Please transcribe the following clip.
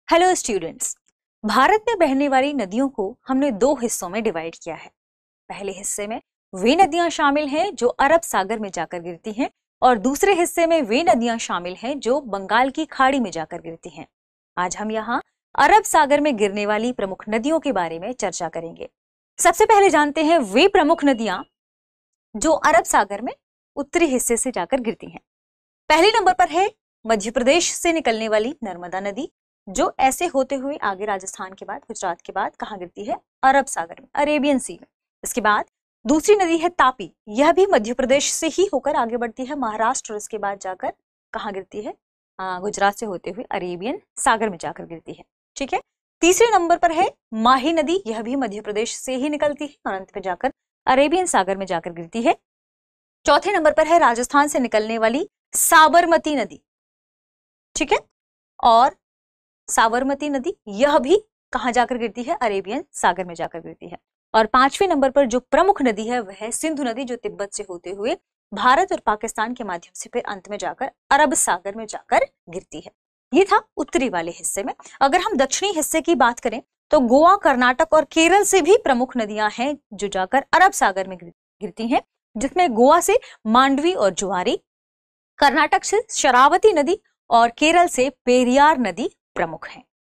Hello students, Bharat में बहने वाली नदियों को हमने दो हिस्सों में डिवाइड किया है। पहले हिस्से में वे नदियां शामिल हैं जो अरब सागर में जाकर गिरती हैं और दूसरे हिस्से में वे नदियां शामिल हैं जो बंगाल की खाड़ी में जाकर गिरती हैं। आज हम यहाँ अरब सागर में गिरने वाली प्रमुख नदियों के बारे में चर्चा करेंगे। सबसे पहले जानते हैं वे प्रमुख नदियां जो अरब सागर में उत्तरी हिस्से से जाकर गिरती हैं। पहले नंबर पर है मध्य प्रदेश से निकलने वाली नर्मदा नदी, जो ऐसे होते हुए आगे राजस्थान के बाद गुजरात के बाद कहाँ गिरती है? अरब सागर में, अरेबियन सी में। इसके बाद दूसरी नदी है तापी, यह भी मध्य प्रदेश से ही होकर आगे बढ़ती है महाराष्ट्र और इसके बाद जाकर कहाँ गिरती है? गुजरात से होते हुए अरेबियन सागर में जाकर गिरती है। ठीक है। तीसरे नंबर पर है माही नदी, यह भी मध्य प्रदेश से ही निकलती है और अंत में जाकर अरेबियन सागर में जाकर गिरती है। चौथे नंबर पर है राजस्थान से निकलने वाली साबरमती नदी। ठीक है। और साबरमती नदी यह भी कहां जाकर गिरती है? अरेबियन सागर में जाकर गिरती है। और पांचवें नंबर पर जो प्रमुख नदी है वह है सिंधु नदी, जो तिब्बत से होते हुए भारत और पाकिस्तान के माध्यम से फिर अंत में जाकर अरब सागर में जाकर गिरती है। ये था उत्तरी वाले हिस्से में। अगर हम दक्षिणी हिस्से की बात करें तो गोवा, कर्नाटक और केरल से भी प्रमुख नदियां हैं जो जाकर अरब सागर में गिरती हैं, जिसमें गोवा से मांडवी और जुआरी, कर्नाटक से शरावती नदी और केरल से पेरियार नदी प्रमुख हैं।